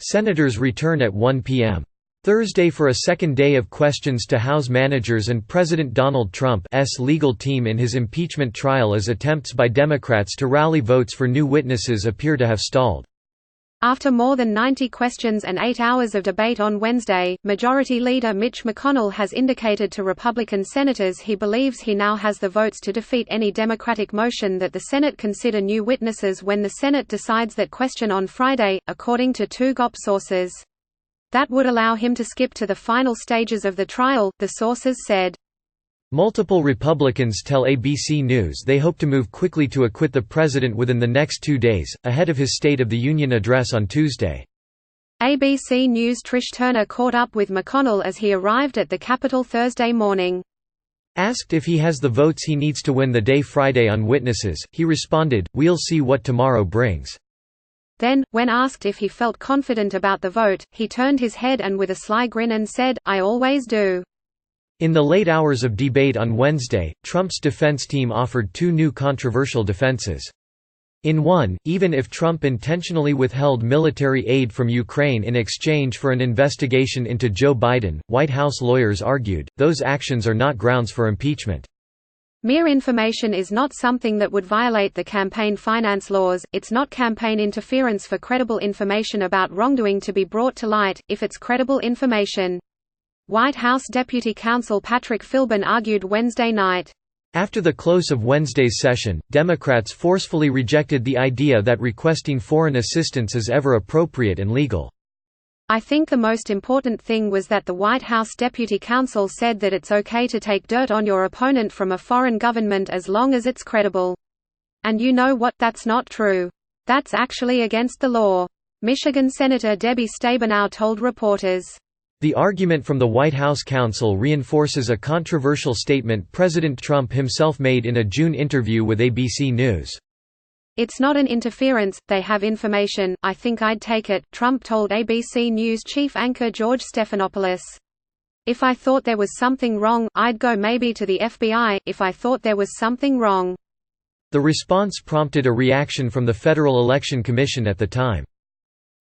Senators return at 1 p.m. Thursday for a second day of questions to House managers and President Donald Trump's legal team in his impeachment trial as attempts by Democrats to rally votes for new witnesses appear to have stalled. After more than 90 questions and 8 hours of debate on Wednesday, Majority Leader Mitch McConnell has indicated to Republican senators he believes he now has the votes to defeat any Democratic motion that the Senate consider new witnesses when the Senate decides that question on Friday, according to two GOP sources. That would allow him to skip to the final stages of the trial, the sources said. Multiple Republicans tell ABC News they hope to move quickly to acquit the president within the next 2 days, ahead of his State of the Union address on Tuesday. ABC News' Trish Turner caught up with McConnell as he arrived at the Capitol Thursday morning. Asked if he has the votes he needs to win the day Friday on witnesses, he responded, "We'll see what tomorrow brings." Then, when asked if he felt confident about the vote, he turned his head and with a sly grin and said, "I always do." In the late hours of debate on Wednesday, Trump's defense team offered two new controversial defenses. In one, even if Trump intentionally withheld military aid from Ukraine in exchange for an investigation into Joe Biden, White House lawyers argued, those actions are not grounds for impeachment. Mere information is not something that would violate the campaign finance laws, it's not campaign interference for credible information about wrongdoing to be brought to light, if it's credible information. White House Deputy Counsel Patrick Philbin argued Wednesday night. After the close of Wednesday's session, Democrats forcefully rejected the idea that requesting foreign assistance is ever appropriate and legal. I think the most important thing was that the White House Deputy Counsel said that it's okay to take dirt on your opponent from a foreign government as long as it's credible. And you know what, that's not true. That's actually against the law. Michigan Senator Debbie Stabenow told reporters. The argument from the White House counsel reinforces a controversial statement President Trump himself made in a June interview with ABC News. "It's not an interference, they have information, I think I'd take it," Trump told ABC News chief anchor George Stephanopoulos. "If I thought there was something wrong, I'd go maybe to the FBI, if I thought there was something wrong." The response prompted a reaction from the Federal Election Commission at the time.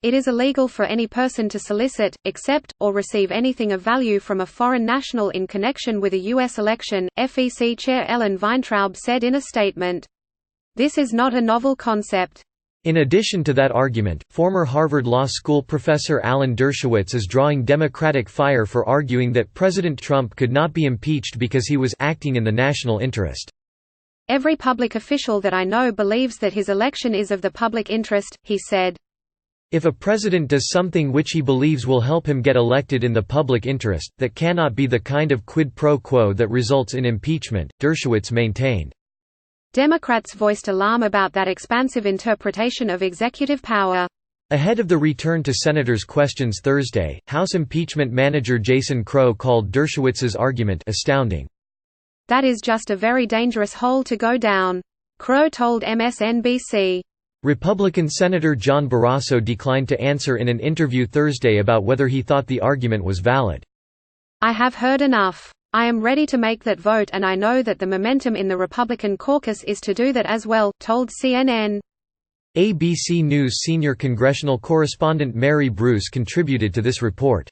It is illegal for any person to solicit, accept, or receive anything of value from a foreign national in connection with a U.S. election, FEC Chair Ellen Weintraub said in a statement. This is not a novel concept. In addition to that argument, former Harvard Law School professor Alan Dershowitz is drawing Democratic fire for arguing that President Trump could not be impeached because he was acting in the national interest. "Every public official that I know believes that his election is of the public interest," he said. If a president does something which he believes will help him get elected in the public interest, that cannot be the kind of quid pro quo that results in impeachment, Dershowitz maintained. Democrats voiced alarm about that expansive interpretation of executive power. Ahead of the return to senators' questions Thursday, House impeachment manager Jason Crow called Dershowitz's argument astounding. "That is just a very dangerous hole to go down," Crow told MSNBC. Republican Senator John Barrasso declined to answer in an interview Thursday about whether he thought the argument was valid. "I have heard enough. I am ready to make that vote and I know that the momentum in the Republican caucus is to do that as well," told CNN. ABC News senior congressional correspondent Mary Bruce contributed to this report.